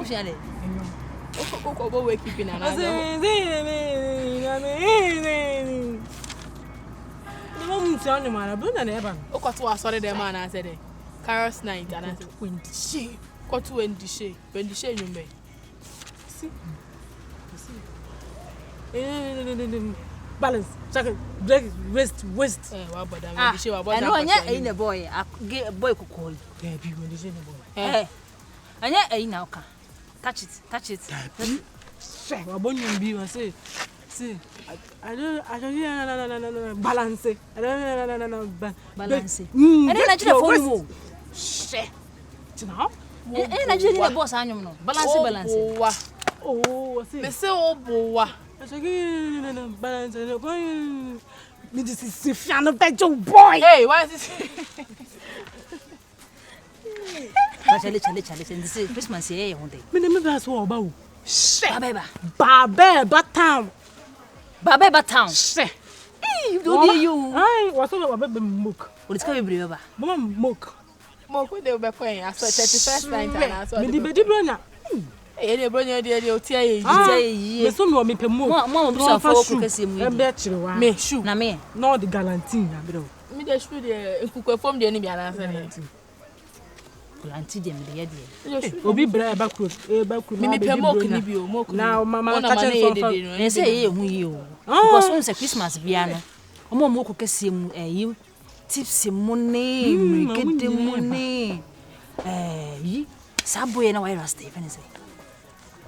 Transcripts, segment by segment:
share. Obo we keeping an answer. No one tell you man, but never. Oko to sorry the man answered it. Carros night and I said When the she got to when the shade you may. see. Balance, check break, wrist. What but I know ain't a boy. I get a boy could call. There be when the she boy. Eh. And yet ain't now. Touch it. Say, I want you to be say. I don't balance it. I don't Balance. And then I just phone. Shit. Now? And I just need a boss animal. Balance. Oh, see. Me say obo I say balance. Me just see fiano bejo boy. Hey, why is this? Charlie. And this is Christmas here one day. Me never ask what about. Shit. Babeba town. Babeba town. Shit. You do you. Ai, what's all about mook? What is coming brave? Mama mook. Mo ko de be coin aso 31st night and aso. Me di be di brona. Eh dey bronya dey otia ye. Me so me pe mook. Mo bi so for ku kase mu. E be chire wa. Me shoe. Na me. No the guarantee na be do. Me dey shoe dey nkukwe form dey ni bi anasa dey. Guarantee dem dey dey. Obi bra e ba kuro. Me pe mook ni bi o mook. Na mama ka che so fa. E say ye hu yi o. Because when say Christmas bia no. Omo mo ko kase mu yi tips money, get money. Yi saboy na virus dey fene say.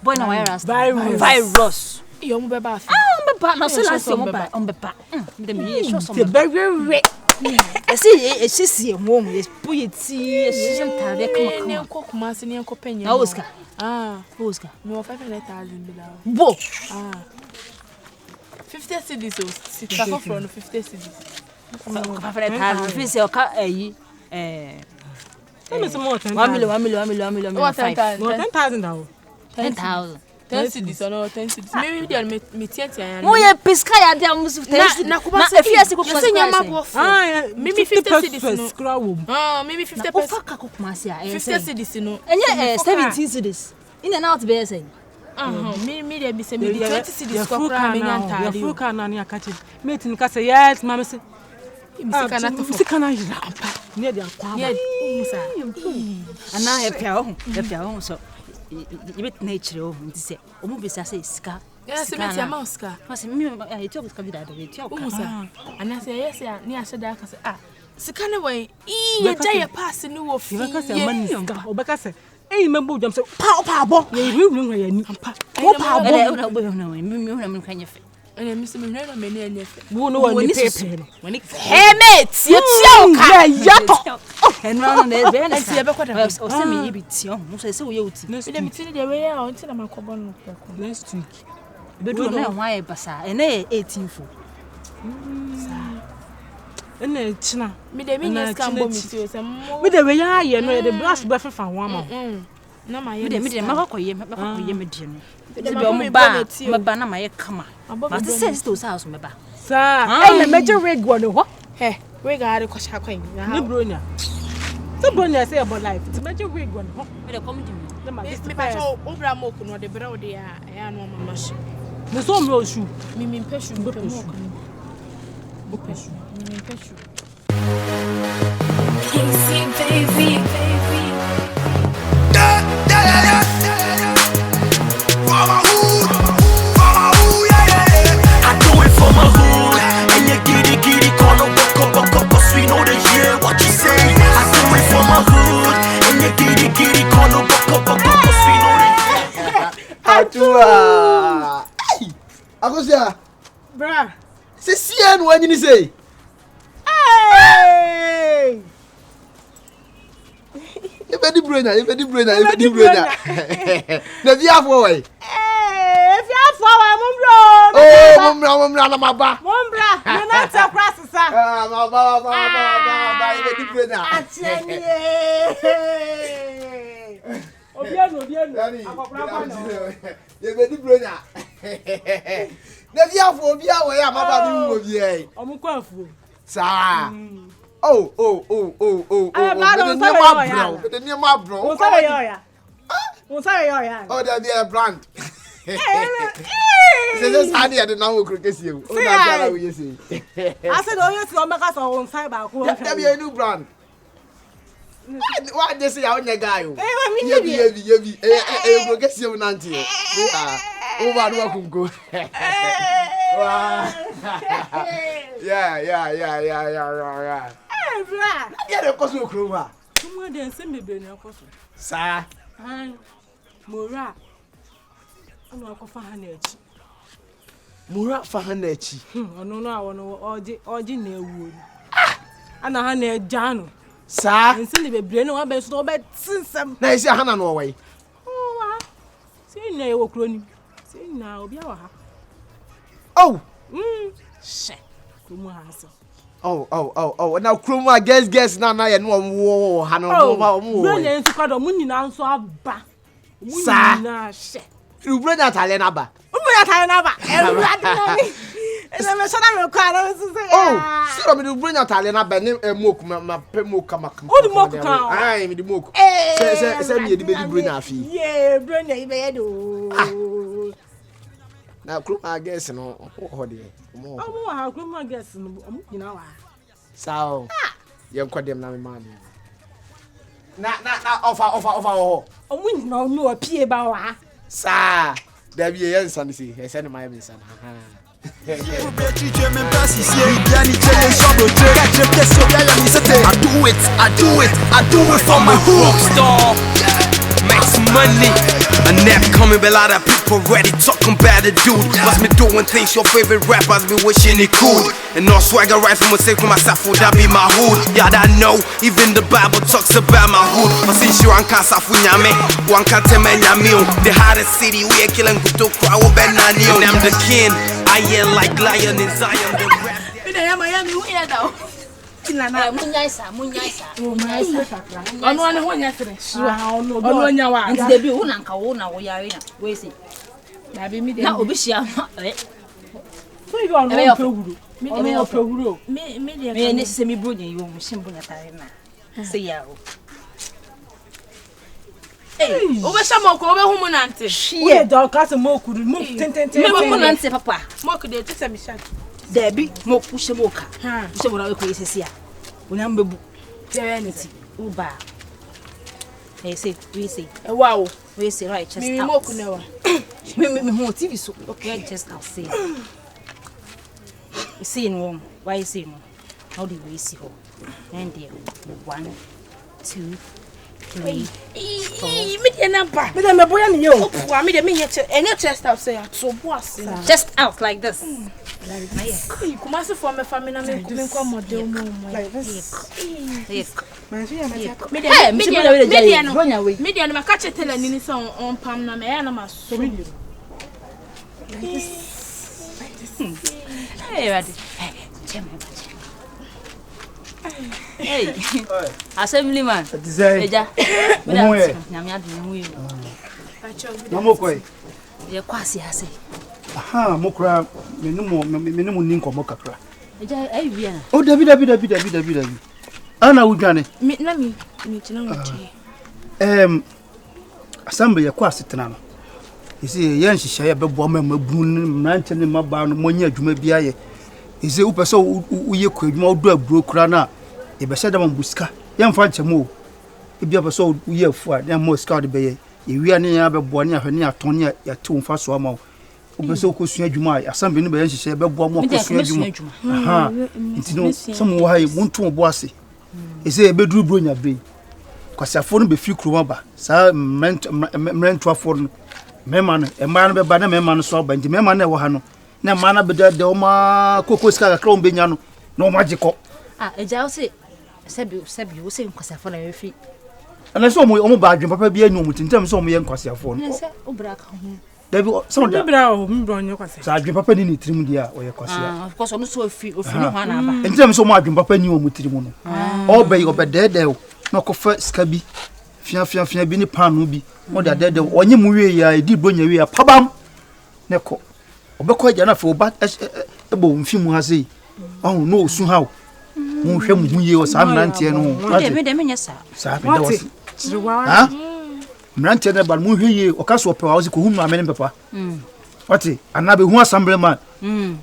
Boy na virus. Virus. Yo mo be ba fi. Ba na so last mo ba on be pa. Me me show some. Very I see she see mo mo poeti she tare come. Ne ko kuma se ne ko penye. Na Oscar. Oscar. Me 500,000 bi da. Bo. 50 cedis o. Sika from 50 cedis. Fisi oka eyi Tell me some more. 1 million. What 10,000 now. 10,000. 10 cedis or no 10 cedis. Me dey me tiatia. Mo ye piska ya dia musu 10. Na kuma se fiase ko kuma se. Mimi 50 cedis no. Mimi 50 pesos. Ofaka ko kuma se a 50 cedis no. Enye 17 cedis. In and out be say. Me dey be say me 20 cedis ko kra me nyanta. Ya fuka na ni akachi. Me tin ka say yes mama say. Musika na yira ampa. Ne dia kwa. Ye musa. Ana e pia ho so. Ibet nature o nti se. Omo be say sika. Ya se me tia mauska. Mas me e ti oka vida do e ti oka. Musa. Ana se yes ya ni ahye da ka se sika ne wan ye ja ye pass ni wo fi. Ye ka se mani sika. Obeka se membo jam se pa bo. Ye hwehwe ya ni ampa. Wo pa bo. Una bo na me kan ye fe. Ene mi se me hwe na me ne ene fe. Wo no wani pepe. Wani mate, ye tia yato. Enra no be na si ye be kwada. O se me yibi ti o. Mo se wo ye uti. Me dem ti de we ya o ti na makobo no pe ko. Next week. Be do na ho aye basa. Ene 18 fo. Ene china. Me de me nye scam bo mi ti o se mo. Me de we ya ye no ye de brush be fefa ho ama. Na ma ye. Me de makokoye me de no. Ti be o me ba na ma ye kama. Ma ti sense to house me ba. Sa, na major rig one ho. He, we ga ko sha kwan. Ni bronya. So bronya say about life. Ti major rig one ho. Me de come me pa cho obra mo ko no de bra o de ya no mama shi. Me so me o shoe. Me peshu me pe mo ko. Bo peshu. Me peshu. Casey baby. Akosia. Bra. Se sien wo anyini sei. Hey! Ebedi bronya. Na viafo we. Viafo we mumbro. Oh, mumbra na maba. Mumbra, you not a processor. Maba, ebedi bronya. Acheni. Obiano. Akokra na. Ebedi bronya. Na viafo obia we ya maba bi wo bi e. Omukwafu. Sa. Oh. The name bro. sorry, Won say yo ya. Oh, there be a brand. Say just hard here now we could kiss you. Oh, that's what we say. I said oh yes, o make us on side back. There be a new brand. Why they say I only guy? me Ye we get you nanti. Over no kun go. Yeah. Hey, bra. Yeah, the cost of Kroma. Come on, then send me be na koso. Sir. Mora. Ono akofa ha na echi. Mura fa ha na echi. Ono no awono oji na ewu. Ana ha na ejano. Sir. Nse ni bebre no wa be so be tinsem. Na isi ha na no wai. Oh wa. Sei na e wo kro ni. Sei na obi awa ha. Oh. She. Kumu ha so. Oh. Now Kroma guess na ye no wo ha no wo. Bro na nti kwado mu nyina nso aba. Mu nyina she. You bring that Italian aba. Umu ya tayo na ba. Ese me shana me kwa na so say. Oh, so me do bring that Italian aba ni moku ma pe moku ma. O di moku kan. Ai me di moku. Say me di be bring afi. Yeah, bro na ibe ye do. Na Kroma guess no ho de. Omo ha Kroma guess no omo nyina wa. Sao. Ye nkodem na me man. Na offer. Omo nyina no opie ba wa. Sa, there be a son, see, I send my son. I do it for my rock star. Makes money. I never coming, but a lot of people ready talking about the dude. Must be doing things your favorite rappers be wishing he could. And no swagger right from a safe for myself, would that be my hood? Yeah, I know, even the Bible talks about my hood. But since you can't safunyame, one can't tell me the hardest city we are killing good to crowd and I'm the king. I yell like lion in Zion. The rap. Munyaisa. Ono ane wonya fresh. Ono nya wa. Nti debi wo nanka wo na wo yare na we say. Na be mi de. Na obihia eh. So you ono pewuru. Ono pewuru. Me de. Me ne se mi bronya yi wo mu shimbo na tare na. Say ya o. Eh, obe shamo ko obe humu nante. Wo da ka se mo kuru mo tenten. Me mo nante papa. Mo ko de tse mi shat. Debi mo pushe mo ka. Ha. Pushe mo na we ko yesesi a. Unyam bebu. Serenity. Uba. We say. Wow. We say right chest Me out. mo ku na wa. Me mo TV so. Okay, just out say. You see in room. Why you see no? How do we see her? And there. 1, 2, 3, 4. Me de number. Me da me boya ni yo. Wa me de me here any chest out say to boss. Just out like this. Kuma se for me family na me ko model mo. Like this. Yes. Man she am Me Eh, me de no. Bronya we. Me de no ka chetela ni ni so on pam na me ya na maso. Hey, ready. Hey. Assemblyman. Eja. Mo ye. Na me adu mu yi. Na mo koi. Ye kwasi ase. Aha, mo kra me no mo nin komo kakra. Eja ai wi na. Oh, David. Ana udwane. Me na me tina mo tie. Assembly ye kwa setena no. Isi ye nhihye ye bebo ma mabu mrante ne maba no monye adwuma bia ye. Isi upeso uye kwadwuma odo aburo kra na ye be sheda mambuska. Ye mfa nchemo. Ebia peso uye afu a na mo ska de be ye. Ye wi ane ya bebo ne ahwe ne aton ne ya te mfa so ama. Upeso ko sua adwuma assembly ne be nhihye bebo mo ko sua adwuma. Aha. Ntino somo wa ye wonto obo ase. Isi e beduru bronya be. Kwasiafo no be free kroma ba. Sa mrentoafo no memano e man be ba na memano so ba nti memano e wo ha no na mana be de o ma kokos ka kra on benya no na o ma jiko Ah, eja o se sebi o se nkwasafo na we fi. ana so o mo ba adwen papa bi anyu muti ntem so o mo ye nkwasiafo no Ne se obra ka ho. David so Me bra o me bro nyo kwase. sa adwen papa ni tirim dia o ye kwasia Ah, of course, no so fi no ho na ba. ntem so o mo adwen papa ni o mutirim no o be de o na ko fa ska bi fia bi ni panu bi mo da de onye mu wie ya edi bronya wie ya pabam ne ko obekọ aja na fa oba ebo mfimu ha sei oh no osu ha mo hwẹ mu hu ye o sa mrantie no Me de me nya sa. sa be da was Chirwa. ha mrante na ba mu hweye o ka so pe wa o se ko hu ma me papa wati anabe hu assemblyman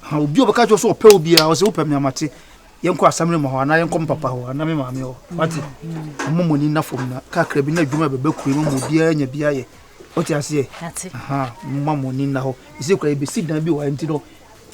ha obi o ka so pe obi a o se o pe me amate yenko assemblyman ho ana yenko papa ho ana me maame ho wati momoni na fom na kakra bi na dwuma bebe kure mo obi anya bi aye wati ase momoni na ho ise kura be sit down bi wa ntino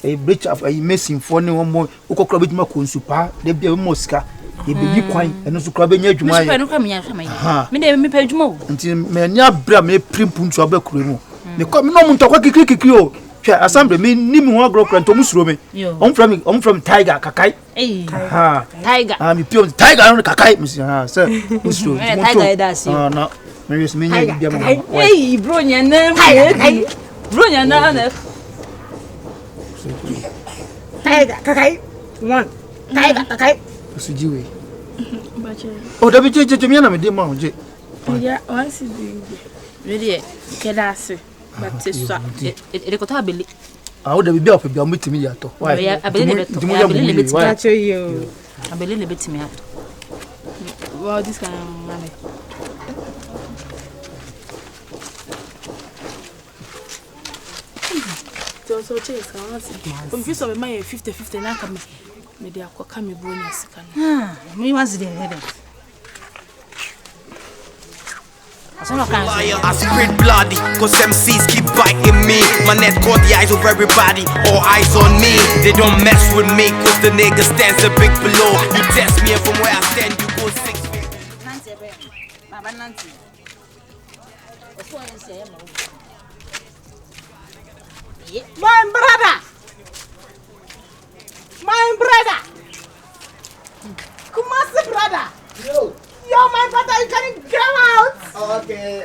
e breach of a messing for ne wo ukokra betuma konsupa de bia mo sika e be yi kwan eno so kura be nya dwuma aye no kam nya hama yi me de me pa dwuma o nti me nya bra me primpuntu abakure mu me ko me no mu ntokwa kikiri o hwe assembly me ni mi ho agro kranto mu suro me on from tiger kakai tiger mi pio tiger no kakai mi sir mu suro tiger da si no me yes me nya bia mo bro nya na bro nya na Tiger, kakai. One. Tiger, kakai. Sujiwe. Bache. Oh, da bi je me na me de ma ho je. Ya, once do. Really, kedase. But so e ko ta beli Ah, da bi bia opia mo timi ya to. Why? Abeli le beto. Catch you. Abeli le betimi ato. Well, this kind of money. So chase can answer. From you so my 50-50 na come me dey akoka me bro nya sika no. Me was there head. I spit bloody, cause MCs keep biting me. My net caught the eyes of everybody, all eyes on me. They don't mess with me, cause the nigga stands a big below. You test me and from where I stand, you go 6 feet. My brother. Kumasi brother. Yo, my brother, you can come out. Okay.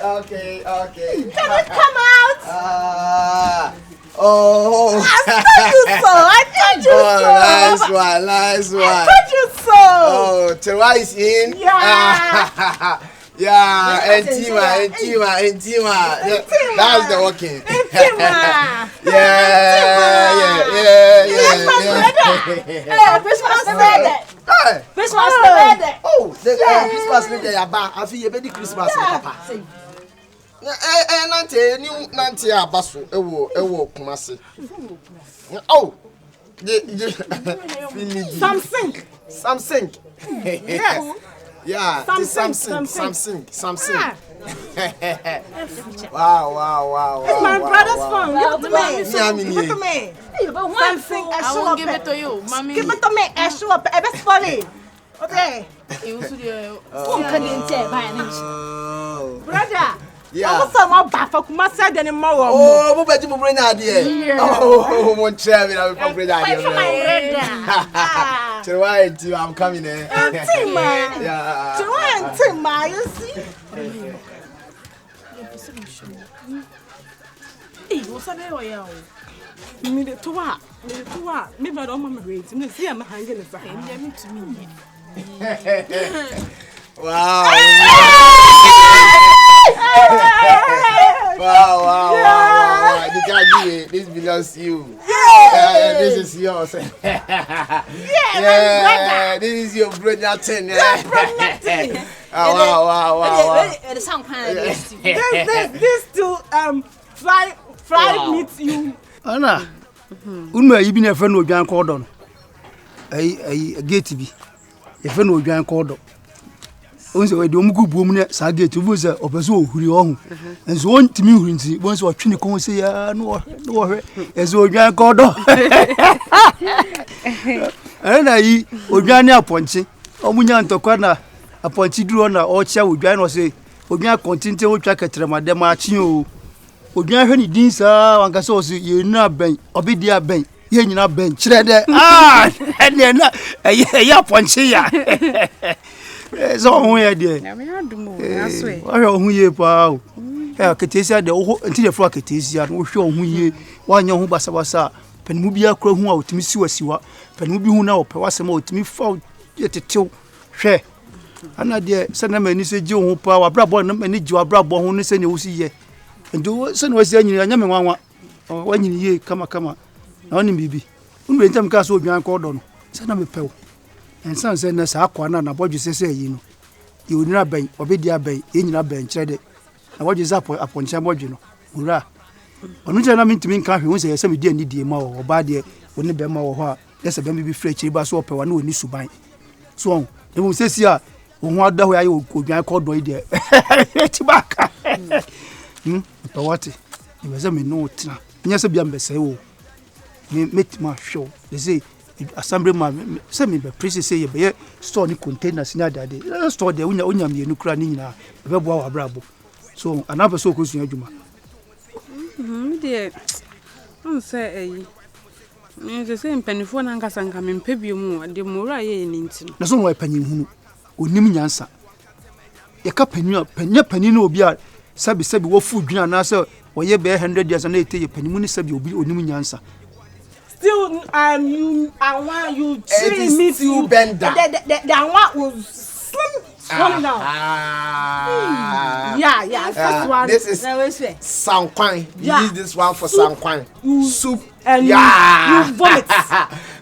Can it come out? Oh. I told you so. Nice one. I told you so. Oh, Tewa is in. Yeah. Yeah, Entima. That's the working. Entima. Yeah. Hey, Christmas brother. Christmas brother. Oh, the Christmas brother. I feel you be the Christmas papa. Nante new nante abaso ewo Kumasi. Oh. Something. Yes. Yeah, something. Wow. It's my brother's phone. Give it to me. Something I won't give it to you, mommy. Give it to me. I show up. I best funny. Okay. Brother. Yeah. I was more bad for Kumasi than tomorrow. Oh, mo beji mo bring idea. Oh, mo try me na me bring idea. Try I'm coming eh. Tima. Yeah. Try Tima, you see. Hey, what's up here? Me the toa. Me but on my rate. Me see I'm hanging the Me to me. Wow. You can't do it. This belongs to you. Yeah, this is yours. Yeah, this is your brother thing. Wow. The sound kind of this to fry meat you. Ana. Unma yi bi na fe no odwan ko do no. Ai gate bi. E fe no odwan ko do. Onse we de omugu buom ne sa gate bu se opeso ohuri ohun. Enso won timi huri nti won se otwene kon se ya no hwe. Enso odwan ko do. Ana yi odwan ne aponche. Omunya ntokwa na aponche duro na o chia odwan no se odwan kontinte o twa ketremade ma chi o. Odwan hwe ni din sa wanka se o se ye na ben obedi aben ye nyina ben kire de ene na ya aponche ya. So who ya de na me adumo aso e wa hwe ye pa o ketesia de o nti de fro ketesia no hwe ohun ye wanya ho basabasa panimu bia kura hu a otimi siwasiwa panimu bi hu na ope wasema otimi fa yetetew hwe ana de se na mani se ji ho pa wa brabo na mani ji wa brabo ho ne se ne wusi ye ndo se ne wasi anyini anya me nwanwa wanyini ye kama na oni bibi unu entam ka so odwan ko do no se na me pew ensan se na sa akwa na bodwe sese yi no ye onira ben obedi aben ye nyina ben kire de na what is up upon somebody no ura onu je na mintimi nka hwe won se yesa me di ani die ma wo ba de woni be ma wo ho a yesa be bi frɛ chiri ba so ope wa na oni suban so on e mo se si a wo ho ada ho aye odwan ko do ide ti baka to what e be se me no tina nya se bia mbese wo me metima show they say assembly man say me be priest say ye be store ni containers ni adade store de onya me nu kura ni nyina e be boa wa brabo so anapa so kosu adwuma me de on say me say mpanifo na nkasa nka me mpebie mu de mura ye ni ntino na so no panyin hunu onim nyansa ye ka panyin na obi a sabi wo fu dwuna na say oye be 100 years na ete ye panyin ni sabi obi onim nyansa still you I want you treat me to bend down. The one was slim down. Yeah, first one. This is Sankwan. You use this one for Sankwan. Soup and you vomit.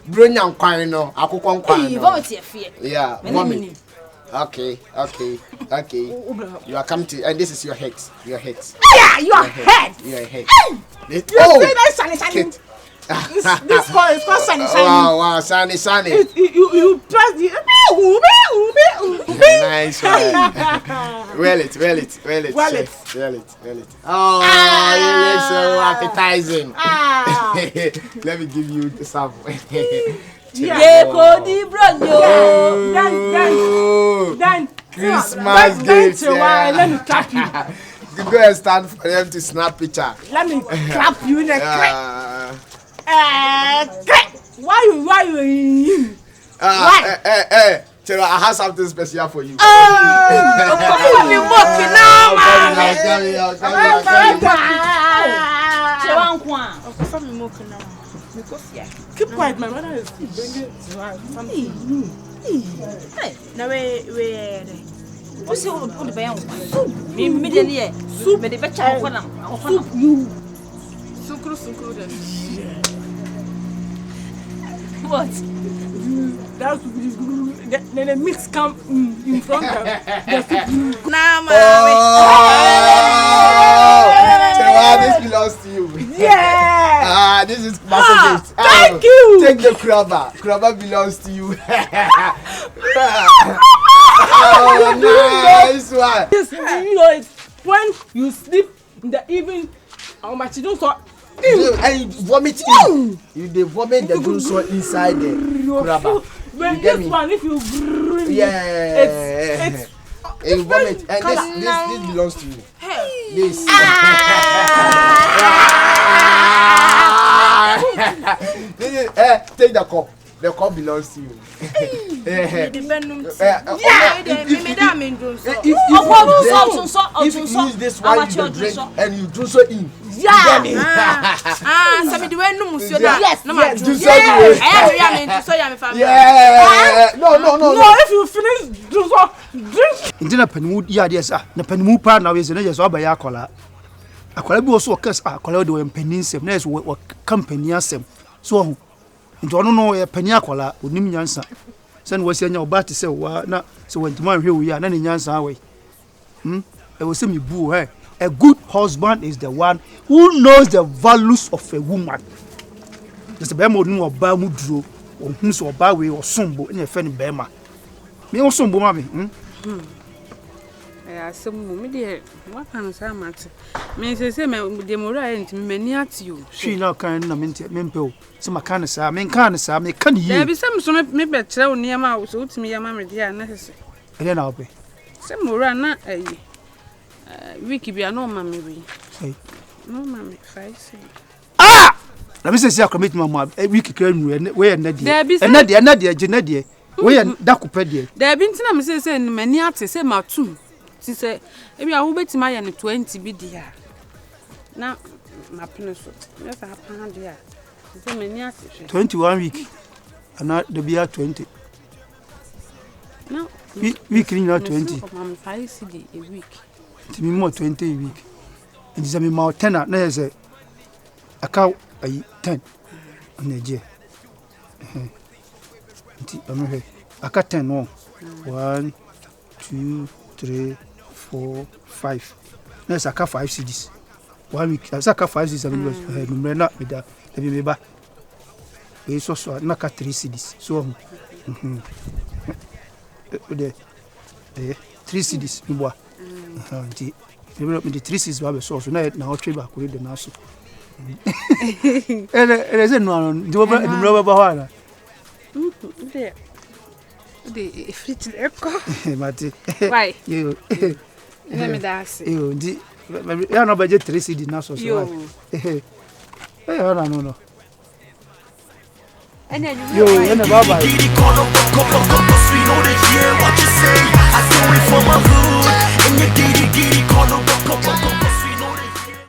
Brilliant kwine no. Akukwan kwine. You vomit your fear. Yeah, vomit. Okay. You are coming to, and this is your head. Your head. Yeah, your head. Your head. You say that shiny. This call is called sunny. Wow, sunny. You press the nice one. Well it. Oh, you look so appetizing. Let me give you some. Yeah, Cody Bronyo. Then Christmas gifts. Let me clap you. You go and stand for them to snap picture. Let me clap you in the crack. Why you? Chero, I have something special for you. Keep quiet, my brother is bringing something. Now where? What's the band? Me immediately. Soup, but the better soup you. Sunkuru. What? That's then the mix come in front of the this belongs to you. Yeah. This is massive gift. Thank you. Take the crabber belongs to you. Nice one. This, it's when you sleep in the evening, how much you don't so. And you vomit in. You vomit the good soil inside the crabber. When you get this me? one, if you bring it's and you vomit, and this belongs to you. This. Take the cup. The cup belongs to you. If you use this one, you drink and you do so in. Some do no monsieur. Yes, no man. No, if you finish do so drink. Intina panimu ya dia sa na panimu pa na we se na je so abaya akola bi wo so kas akola de wo mpaninsem na yes wo company asem so ho nti ono no ye pani akola onim nyansa se na wo se nya oba te se wa na se wantima hwe wo ya na ne nyansa we e wo se mi bu he. A good husband is the one who knows the values of a woman. There's a bema no oba mu duro ohun so oba we osombo na efe ni bema. Me osombo ma me. Asem me de what can say mat. Me say me de mora enti me mani ati o. She na kan na me mpe o. Se makane sa me kan sa me kan yi. Na bi se me so me be kire o niam a so utimi yama me de na sese. Ele na obe. Se mora na ayi. Wiki bia no mama we. Hey. No mama, face. Na me say akomit mama wiki kra nu we na die. Na die je na die. We da kopɛ die. Da bi ntina me say mani ate say matu. Si say e bia wo betima ye ne 20 bi dia. Na mapene so. Yes a pound dia. Say mani ate. 21 week. Ana de bia 20. No. Week ni na 20. Mama 5 cedi a week. Timi mo 20 a week. Nti se me ma 10 na yese aka ayi 10 na je. Nti amhe aka 10 no. 1 2 3 4 5. na saka 5 cedis 1 week saka 5 cedis numre na me da me ba e so na ka 3 cedis so de 3 cedis me boa nti me de 3 cedis ba be so na o twe ba ko de na so ele ze no ndi wo numre ba ho ana de friti eko mate why yo me da se yo ndi ya no budget 3 cedis na so yo ana no yo ene baba We know that yeah, what you say. I do it for my hood. And you giddy, call